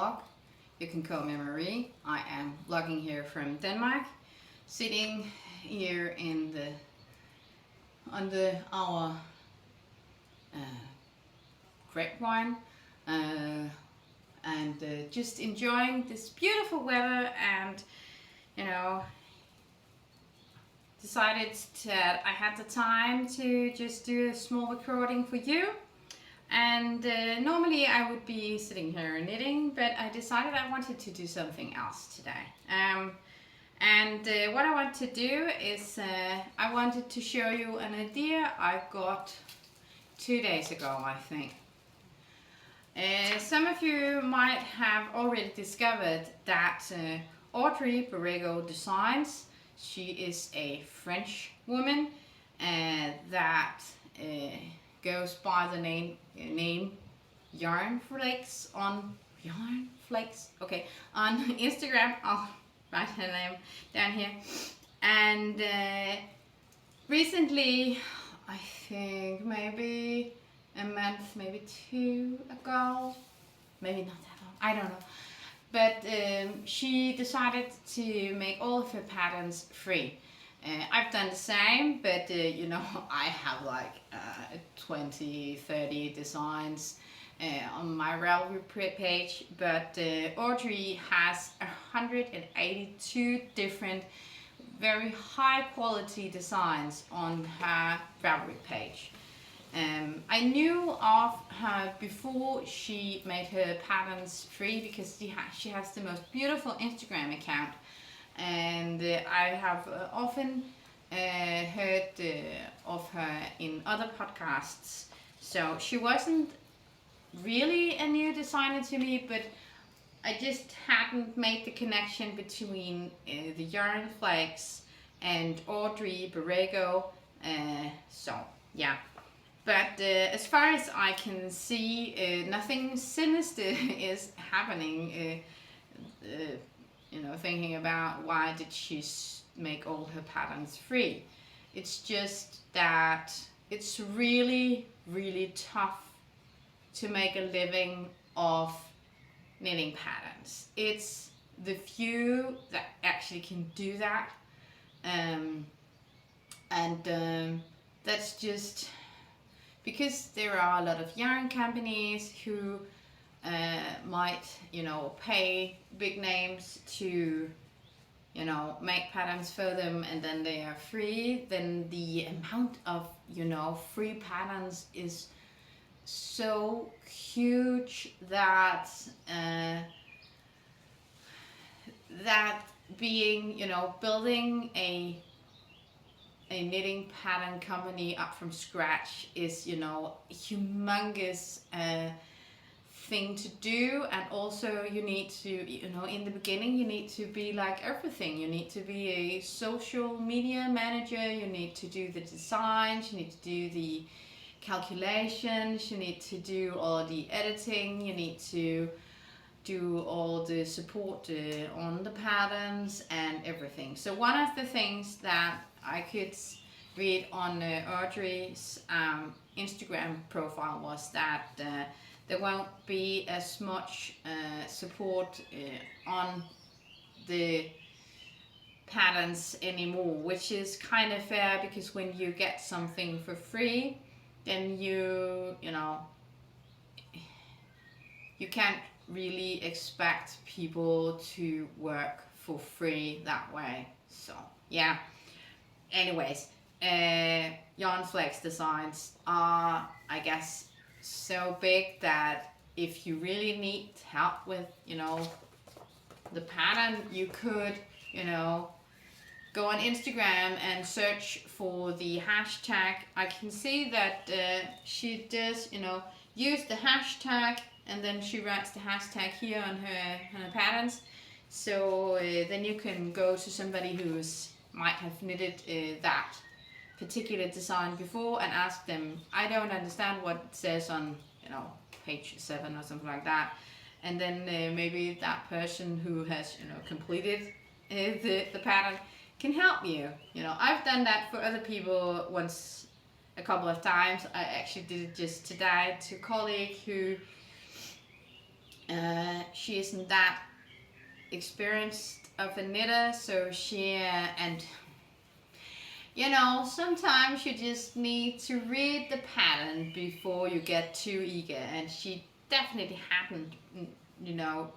KnitVlog. You can call me Marie. I am vlogging here from Denmark, sitting here in under our grapevine and just enjoying this beautiful weather, and decided that I had the time to just do a small recording for you. And normally I would be sitting here knitting, but I decided I wanted to do something else today. What I want to do is I wanted to show you an idea I got 2 days ago, I think. Some of you might have already discovered that Oread designs. She is a French woman that goes by the name Yarnflakes on Instagram. I'll write her name down here. And recently, I think maybe a month, maybe 2 ago, maybe not that long, I don't know. But she decided to make all of her patterns free. I've done the same, but I have like 20-30 designs on my Ravelry page, but Audrey has 182 different very high quality designs on her Ravelry page. I knew of her before she made her patterns free because she has the most beautiful Instagram account. And I have often heard of her in other podcasts. So she wasn't really a new designer to me, but I just hadn't made the connection between the Yarnflakes and Audrey Borrego. So yeah. But as far as I can see, nothing sinister is happening. Thinking about why did she make all her patterns free. It's just that it's really, really tough to make a living of knitting patterns. It's the few that actually can do that. That's just because there are a lot of yarn companies who might, pay big names to, make patterns for them, and then they are free. Then the amount of, free patterns is so huge that being, building a knitting pattern company up from scratch is, humongous thing to do. And also you need to, in the beginning you need to be like everything. You need to be a social media manager, you need to do the designs, you need to do the calculations, you need to do all the editing, you need to do all the support on the patterns and everything. So one of the things that I could read on Audrey's Instagram profile was that there won't be as much support on the patterns anymore, which is kind of fair, because when you get something for free, then you can't really expect people to work for free that way. So yeah. Anyways, Yarnflakes designs are, I guess, so big that if you really need help with, the pattern, you could, go on Instagram and search for the hashtag. I can see that she does, use the hashtag, and then she writes the hashtag here on her patterns. So then you can go to somebody who's might have knitted that particular design before and ask them, I don't understand what it says on page 7 or something like that, and then maybe that person who has completed the pattern can help you. I've done that for other people once, a couple of times. I actually did it just today to a colleague who she isn't that experienced of a knitter, so she and you know, sometimes you just need to read the pattern before you get too eager, and she definitely hadn't, you know,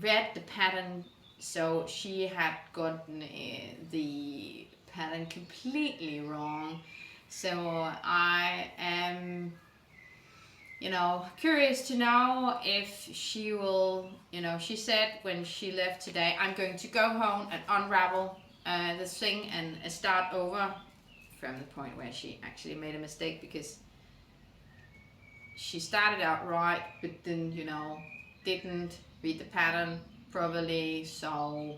read the pattern, so she had gotten the pattern completely wrong. So I am, you know, curious to know if she will, you know, she said when she left today, I'm going to go home and unravel the thing and start over from the point where she actually made a mistake, because she started out right but then, you know, didn't read the pattern properly. So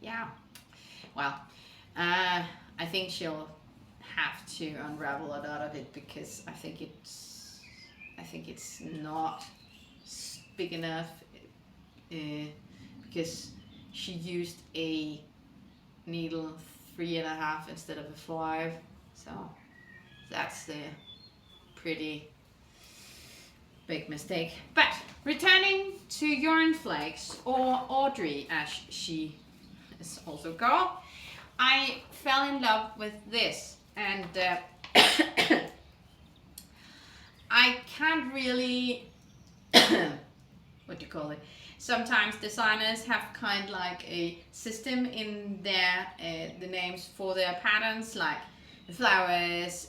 yeah, well, I think she'll have to unravel a lot of it, because I think it's not big enough, because she used a needle 3.5 instead of a 5, so that's the pretty big mistake. But returning to Yarnflakes, or Audrey as she is also called, I fell in love with this, and I can't really what do you call it? Sometimes designers have kind of like a system in their the names for their patterns, like the flowers.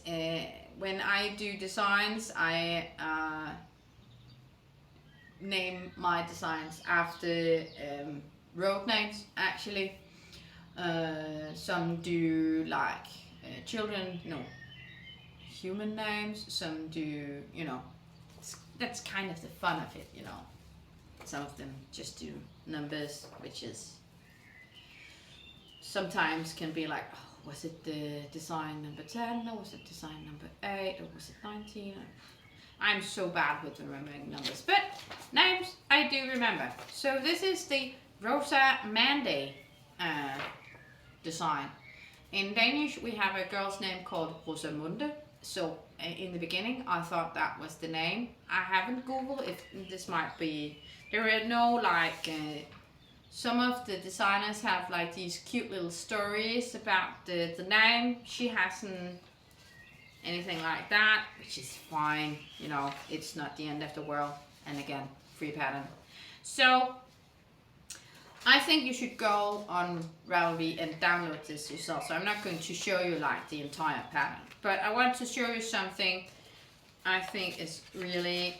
When I do designs, I name my designs after road names, actually. Some do like children, no, human names. Some do, you know, that's kind of the fun of it, you know. Some of them just do numbers, which is sometimes can be like, oh, was it the design number 10, or was it design number 8, or was it 19? I'm so bad with remembering numbers, but names I do remember. So this is the Rosa Manday design. In Danish we have a girl's name called Rosamunde. So in the beginning I thought that was the name. I haven't googled if this might be. There are no like some of the designers have like these cute little stories about the name. She hasn't anything like that, which is fine, you know, it's not the end of the world, and again, free pattern. So I think you should go on Ravelry and download this yourself. So I'm not going to show you like the entire pattern, but I want to show you something I think is really,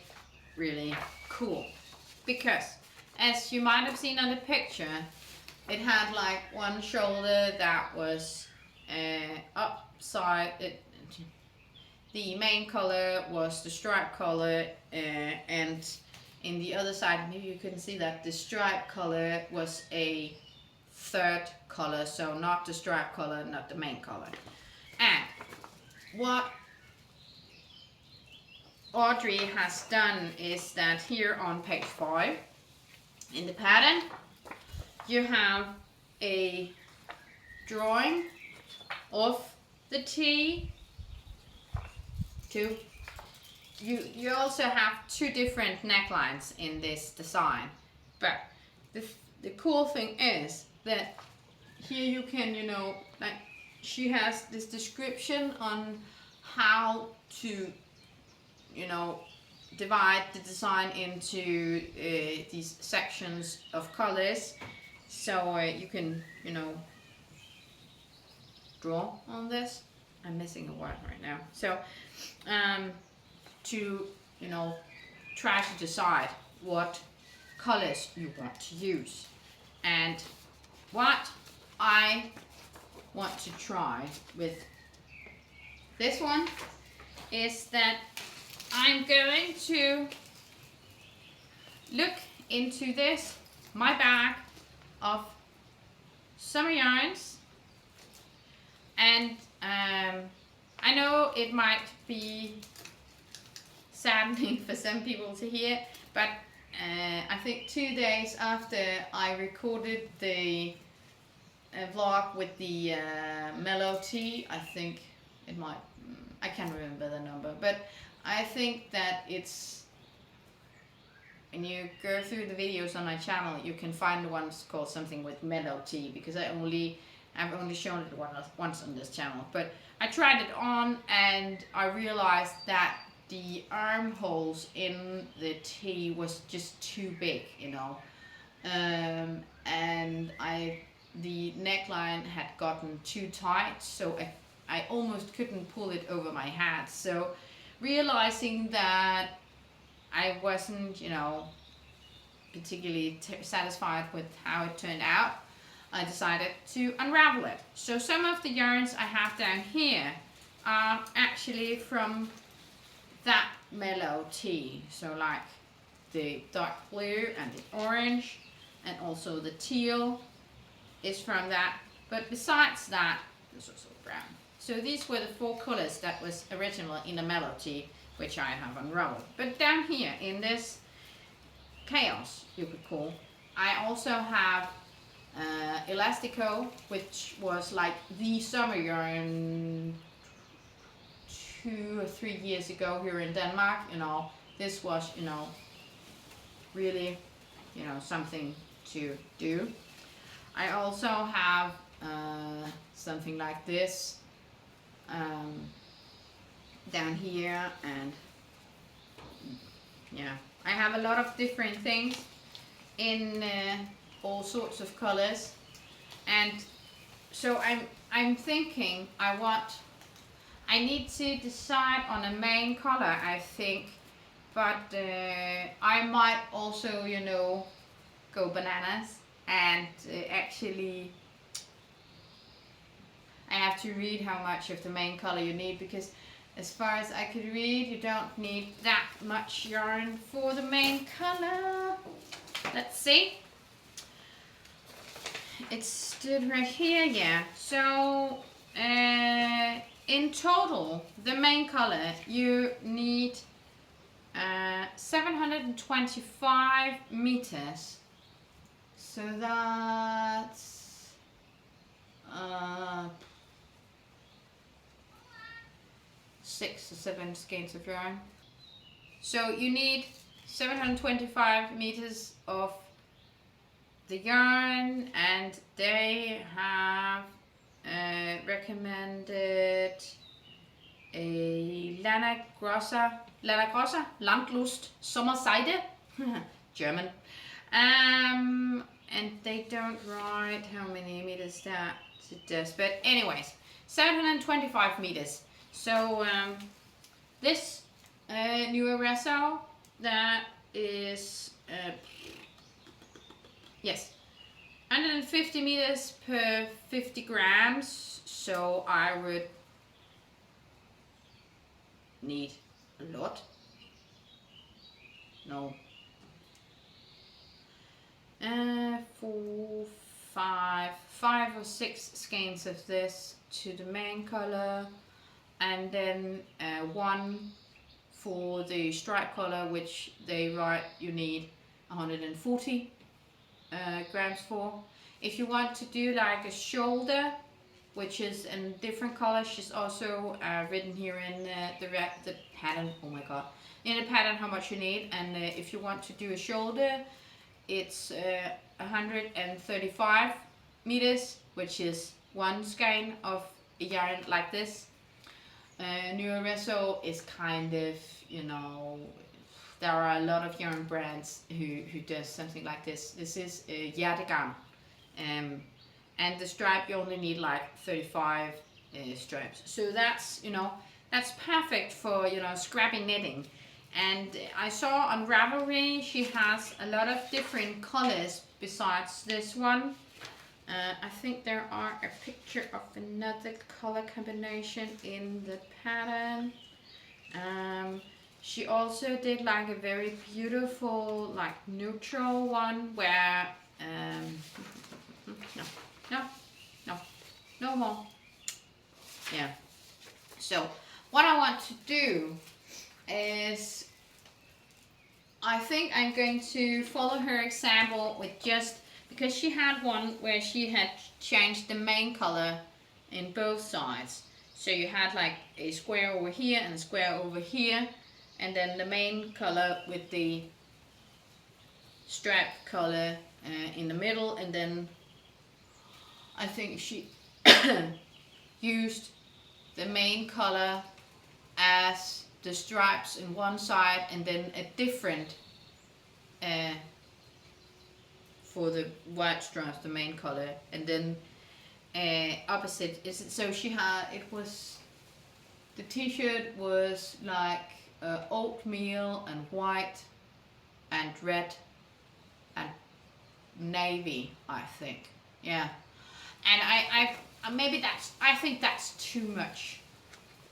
really cool. Because as you might have seen on the picture, it had like one shoulder that was upside. The main color was the stripe color, and in the other side, maybe you can see that the stripe color was a third color, so not the stripe color, not the main color. And what Audrey has done is that here on page 5 in the pattern you have a drawing of the T. You also have 2 different necklines in this design, but the cool thing is that here you can, you know, like she has this description on how to, you know, divide the design into these sections of colors, so you can, you know, draw on this. I'm missing a word right now. So to, you know, try to decide what colors you want to use. And what I want to try with this one is that I'm going to look into this, my bag of summer yarns, and I know it might be saddening for some people to hear, but I think 2 days after I recorded the vlog with the mellow tea, I think it might, I can't remember the number, but I think that it's and you go through the videos on my channel, you can find the ones called something with mellow tea, because I've only shown it once on this channel. But I tried it on and I realized that the armholes in the tea was just too big, you know. And the neckline had gotten too tight, so I almost couldn't pull it over my head. So realizing that I wasn't, you know, particularly satisfied with how it turned out, I decided to unravel it. So some of the yarns I have down here are actually from that mellow tea. So like the dark blue and the orange, and also the teal is from that. But besides that, there's also brown. So these were the 4 colors that was original in the mellow tea, which I have unraveled. But down here in this chaos, you could call, I also have Elastico, which was like the summer yarn 2 or 3 years ago here in Denmark. You know, this was, you know, really, you know, something to do. I also have something like this down here, and yeah, I have a lot of different things in all sorts of colors. And so I'm thinking I need to decide on a main color, I think, but I might also, you know, go bananas and actually I have to read how much of the main color you need, because as far as I could read, you don't need that much yarn for the main color. Let's see. It's stood right here, yeah. So in total, the main color, you need 725 meters. So that's 6 or 7 skeins of yarn. So you need 725 meters of the yarn, and they have recommended a Lana Grossa Landlust Sommerseide, German. And they don't write how many meters that it does, but anyways, 725 meters. So this new Oread, that is yes, 150 meters per 50 grams. So I would need a lot. No. 4, 5 or 6 skeins of this to the main color, and then 1 for the stripe color, which they write you need 140 grams for. If you want to do like a shoulder, which is in different colors, she's also written here in the pattern. Oh my god! In the pattern, how much you need, and if you want to do a shoulder, it's 135 meters, which is 1 skein of yarn like this. New Oread is kind of, you know, there are a lot of yarn brands who does something like this. This is Hjertegarn, and the stripe you only need like 35 stripes. So that's, you know, that's perfect for, you know, scrappy knitting. And I saw on Ravelry she has a lot of different colors besides this one. I think there are a picture of another color combination in the pattern. She also did like a very beautiful, like neutral one where no more. Yeah. So what I want to do is, I think I'm going to follow her example with just, because she had one where she had changed the main color in both sides. So you had like a square over here and a square over here, and then the main color with the stripe color in the middle, and then I think she used the main color as the stripes in one side, and then a different for the white stripes, the main color, and then opposite is it. So she had, it was, the t-shirt was like oatmeal and white and red and navy, I think. Yeah. And I maybe that's, I think that's too much.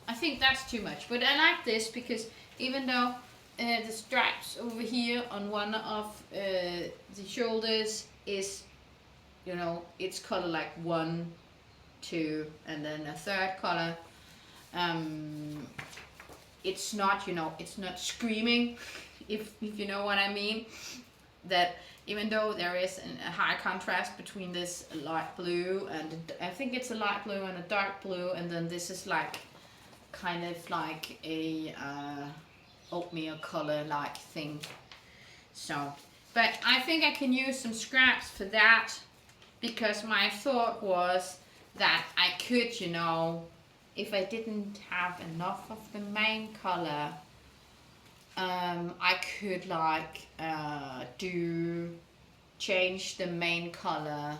I think that's too much. But I like this because even though the stripes over here on one of the shoulders is, you know, it's color like 1, 2, and then a third color. It's not, you know, it's not screaming, if you know what I mean. That even though there is a high contrast between this light blue and I think it's a light blue and a dark blue, and then this is like kind of like a oatmeal color like thing. So, but I think I can use some scraps for that, because my thought was that I could, you know, if I didn't have enough of the main color, I could like change the main color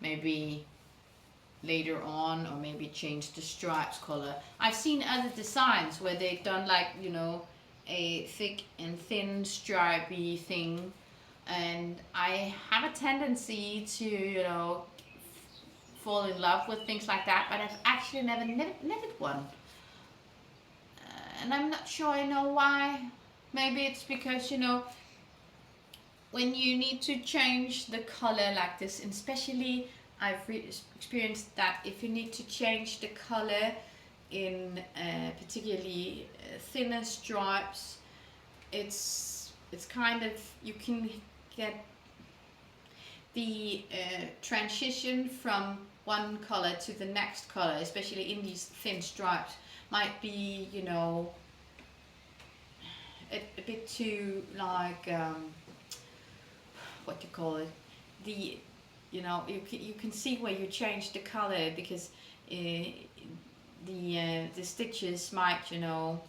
maybe later on, or maybe change the stripes color. I've seen other designs where they've done like, you know, a thick and thin stripy thing, and I have a tendency to, you know, fall in love with things like that, but I've actually never knitted one. And I'm not sure I know why. Maybe it's because, you know, when you need to change the color like this, and especially I've experienced that if you need to change the color in particularly thinner stripes, it's kind of, you can get the transition from one color to the next color, especially in these thin stripes, might be, you know, a bit too like what do you call it, the, you know, you can see where you change the color, because the stitches might, you know,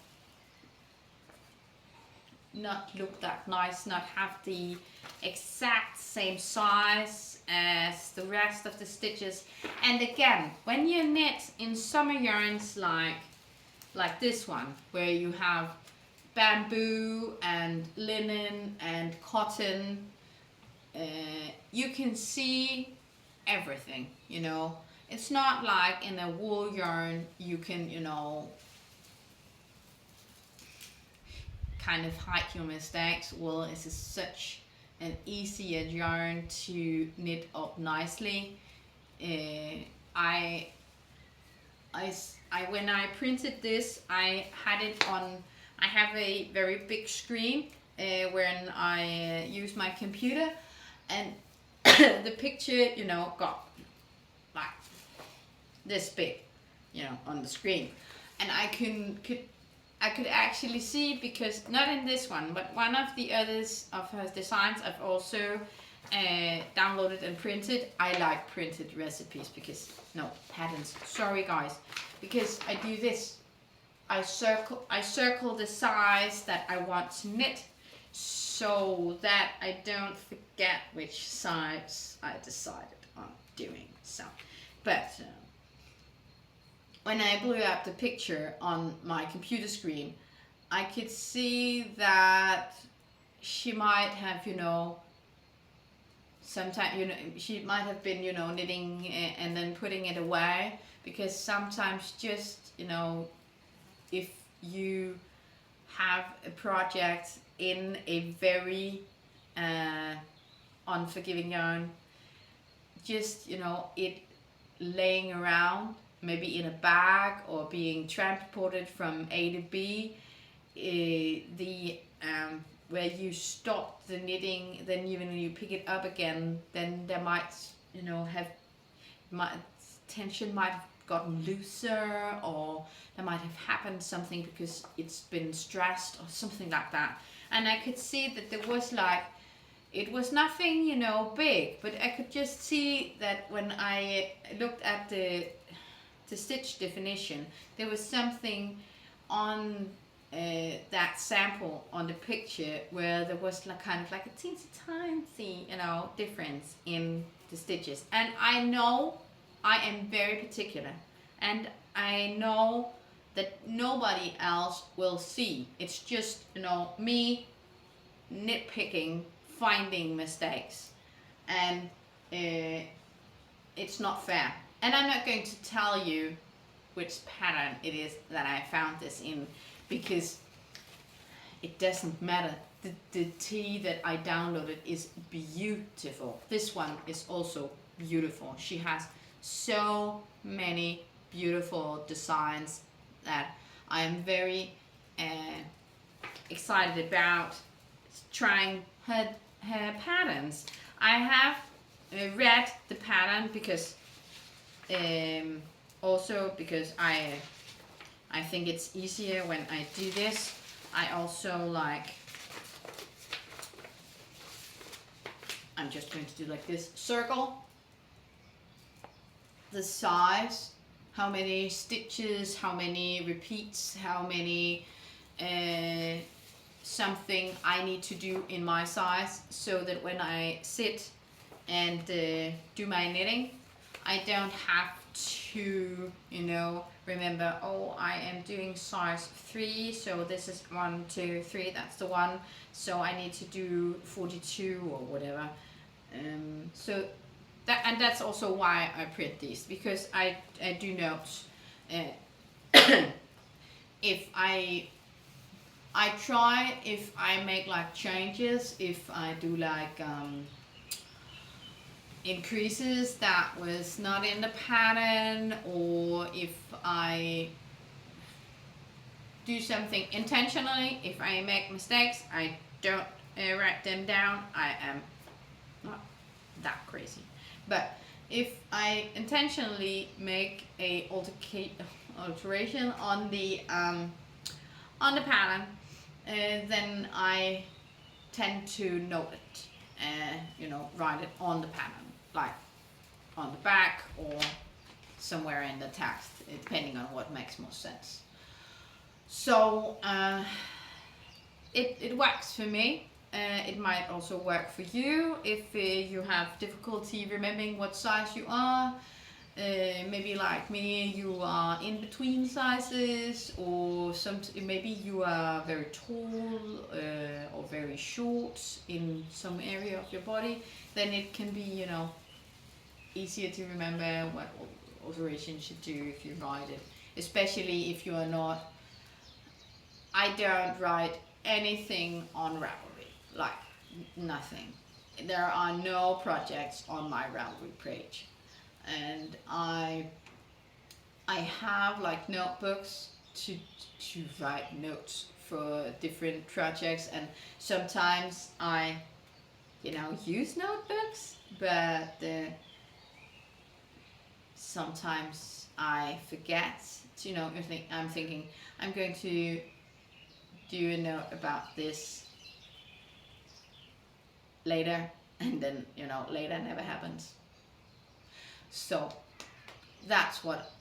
not look that nice, not have the exact same size as the rest of the stitches. And again, when you knit in summer yarns like this one, where you have bamboo and linen and cotton, you can see everything, you know. It's not like in a wool yarn you can, you know, kind of hide your mistakes. Wool is such an easier yarn to knit up nicely. When I printed this, I had it on, I have a very big screen when I use my computer, and the picture, you know, got like this big, you know, on the screen, and I could actually see, because not in this one, but one of the others of her designs I've also downloaded and printed. I like printed recipes, because, no, patterns, sorry guys, because I do this. I circle the size that I want to knit, so that I don't forget which size I decided on doing. So, but when I blew up the picture on my computer screen, I could see that she might have, you know, sometimes, you know, she might have been, you know, knitting and then putting it away, because sometimes just, you know, if you have a project in a very unforgiving yarn, just, you know, it laying around, maybe in a bag or being transported from A to B, where you stop the knitting, then even when you pick it up again, then there might, you know, tension might have gotten looser, or there might have happened something because it's been stressed or something like that. And I could see that there was like it was nothing, you know, big, but I could just see that when I looked at the stitch definition, there was something on that sample on the picture where there was like kind of like a teensy tiny, you know, difference in the stitches. And I know I am very particular, and I know that nobody else will see. It's just, you know, me nitpicking, finding mistakes, and it's not fair. And I'm not going to tell you which pattern it is that I found this in, because it doesn't matter. The tee that I downloaded is beautiful. This one is also beautiful. She has so many beautiful designs that I am very excited about trying her patterns. I have read the pattern because also because I think it's easier when I do this. I also like, I'm just going to do like this, circle the size, how many stitches, how many repeats, how many something I need to do in my size, so that when I sit and do my knitting, I don't have to, you know, remember, oh, I am doing size 3, so this is 1, 2, 3, that's the one, so I need to do 42 or whatever. So that, and that's also why I print these, because I do notes. If I try, if I make like changes, if I do like increases that was not in the pattern, or if I do something intentionally, if I make mistakes, I don't write them down. I am not that crazy. But if I intentionally make a alteration on the pattern, then I tend to note it, you know, write it on the pattern, like on the back or somewhere in the text, depending on what makes more sense. So it works for me. It might also work for you if you have difficulty remembering what size you are. Maybe like me, you are in between sizes, or maybe you are very tall or very short in some area of your body. Then it can be, you know, easier to remember what alteration you should do if you write it. Especially if you are not. I don't write anything on Ravelry, like nothing. There are no projects on my Ravelry page. And I have like notebooks to write notes for different projects, and sometimes I, you know, use notebooks, but sometimes I forget to, you know, I'm thinking I'm going to do a note about this later, and then, you know, later never happens. So that's what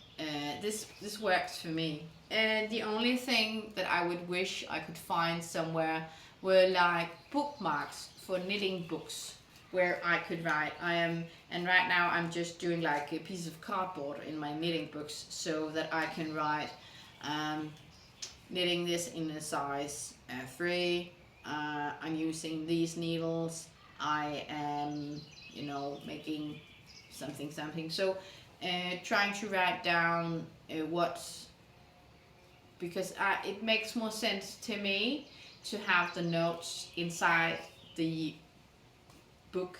this works for me. And the only thing that I would wish I could find somewhere were like bookmarks for knitting books, where I could write. And right now I'm just doing like a piece of cardboard in my knitting books, so that I can write knitting this in a size 3. I'm using these needles. I am, you know, making something. So trying to write down because it makes more sense to me to have the notes inside the book,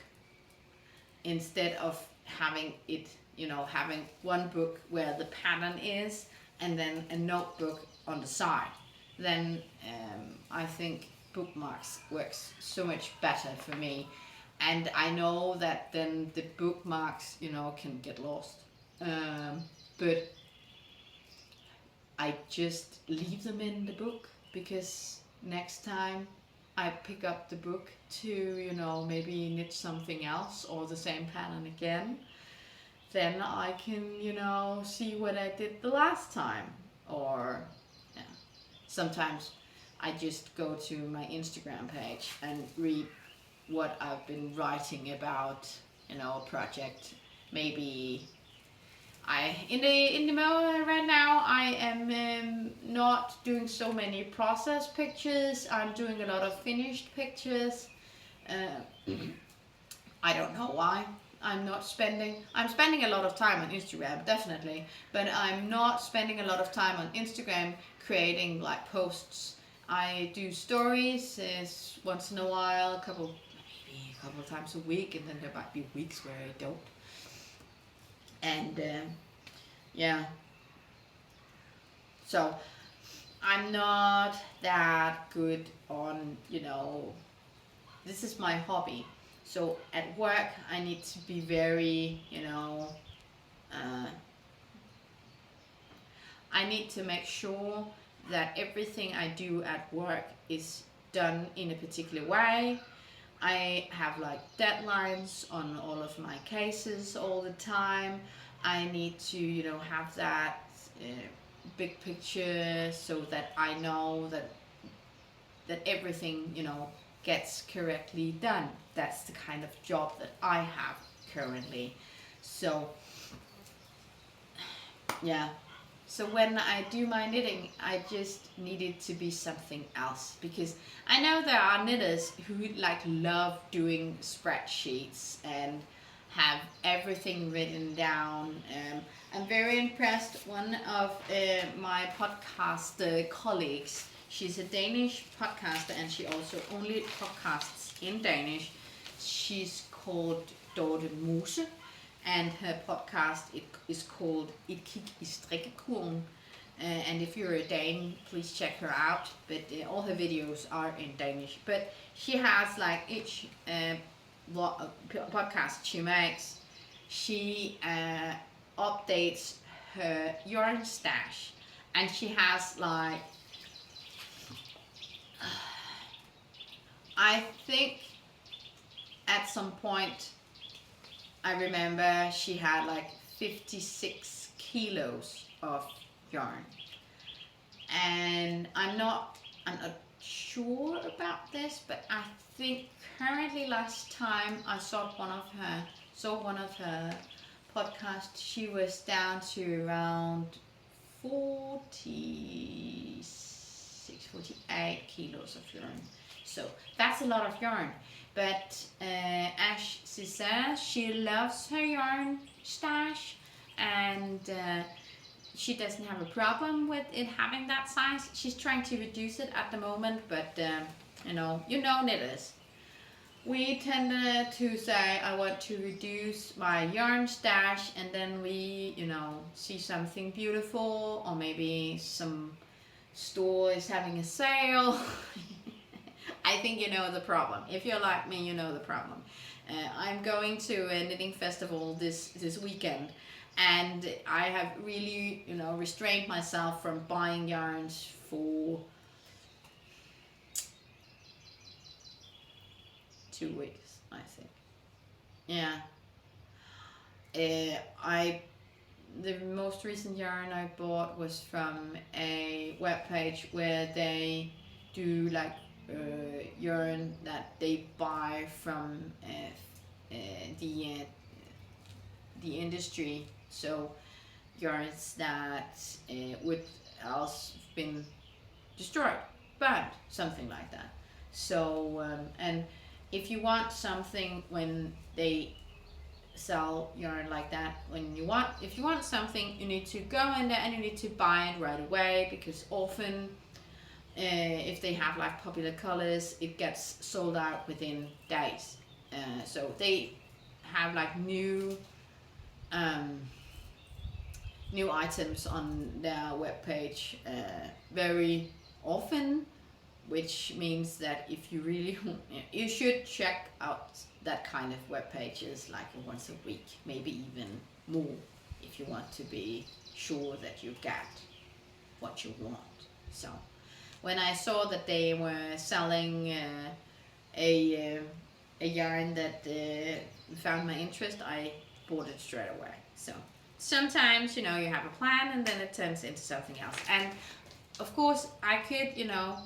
instead of having it, you know, having one book where the pattern is and then a notebook on the side. Then I think bookmarks works so much better for me. And I know that then the bookmarks, you know, can get lost. But I just leave them in the book, because next time I pick up the book to, you know, maybe knit something else or the same pattern again, then I can, you know, see what I did the last time. Or yeah, sometimes I just go to my Instagram page and read what I've been writing about, you know, a project. Maybe in the moment right now I am not doing so many process pictures. I'm doing a lot of finished pictures. I don't know why. I'm spending a lot of time on Instagram, definitely, but I'm not spending a lot of time on Instagram creating like posts. I do stories once in a while, maybe a couple of times a week, and then there might be weeks where I don't. And yeah, so I'm not that good on, you know, this is my hobby. So at work, I need to be very, you know, I need to make sure that everything I do at work is done in a particular way. I have like deadlines on all of my cases all the time. I need to, you know, have that big picture so that I know that everything, you know, gets correctly done. That's the kind of job that I have currently. So yeah, so when I do my knitting, I just need it to be something else, because I know there are knitters who like love doing spreadsheets and have everything written down. I'm very impressed. One of my podcast colleagues, she's a Danish podcaster and she also only podcasts in Danish. She's called Dorte Mose, and her podcast is called Et kig I strikkekurven. And if you're a Dane, please check her out. But all her videos are in Danish. But she has like each podcast she makes, she updates her yarn stash, and she has like I think at some point I remember she had like 56 kilos of yarn, and I'm not sure about this, but I think currently last time I saw one of her podcasts, she was down to around 46, 48 kilos of yarn. So that's a lot of yarn. But as she says, she loves her yarn stash, and she doesn't have a problem with it having that size. She's trying to reduce it at the moment, but you know knitters. We tend to say, I want to reduce my yarn stash, and then we, you know, see something beautiful, or maybe some store is having a sale. I think you know the problem. If you're like me, you know the problem. I'm going to a knitting festival this weekend, and I have really, you know, restrained myself from buying yarns for 2 weeks, I think. Yeah. The most recent yarn I bought was from a webpage where they do like yarn that they buy from the industry. So yarns that would else been destroyed, burned, something like that. So and if you want something, when they sell yarn like that, if you want something, you need to go in there and you need to buy it right away, because often if they have like popular colors, it gets sold out within days. So they have like new items on their webpage very often, which means that if you really you should check out that kind of web pages like once a week, maybe even more, if you want to be sure that you get what you want. So when I saw that they were selling a yarn that found my interest, I bought it straight away. So sometimes, you know, you have a plan and then it turns into something else. And of course I could, you know,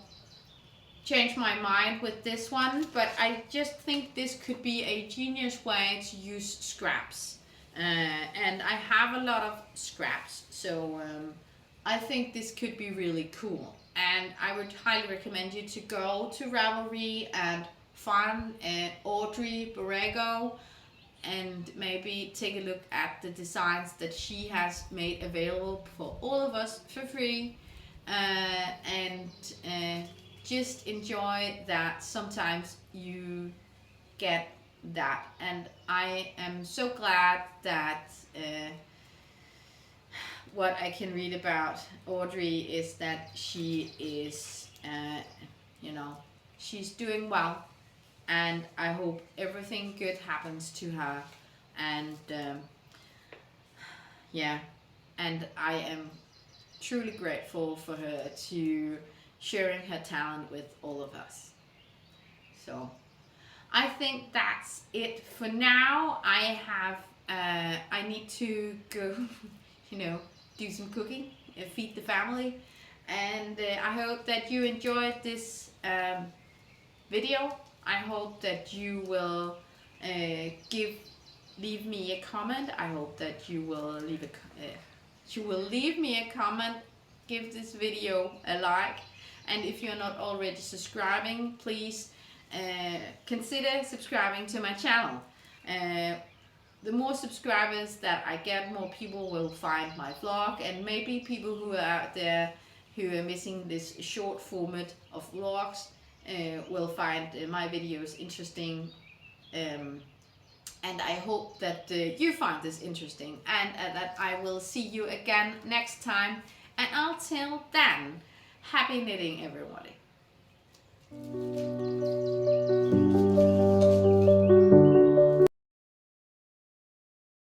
change my mind with this one, but I just think this could be a genius way to use scraps. And I have a lot of scraps, so I think this could be really cool. And I would highly recommend you to go to Ravelry and find Audrey Borrego and maybe take a look at the designs that she has made available for all of us for free, and just enjoy that. Sometimes you get that, and I am so glad that what I can read about Audrey is that she is you know, she's doing well, and I hope everything good happens to her. And yeah, and I am truly grateful for her to sharing her talent with all of us. So I think that's it for now. I have I need to go you know, do some cooking and feed the family, and I hope that you enjoyed this video. I hope that you will leave me a comment. I hope that you will leave me a comment, give this video a like, and if you're not already subscribing, please consider subscribing to my channel. The more subscribers that I get, more people will find my vlog, and maybe people who are out there who are missing this short format of vlogs will find my videos interesting. And I hope that you find this interesting, and that I will see you again next time. And until then, happy knitting, everybody.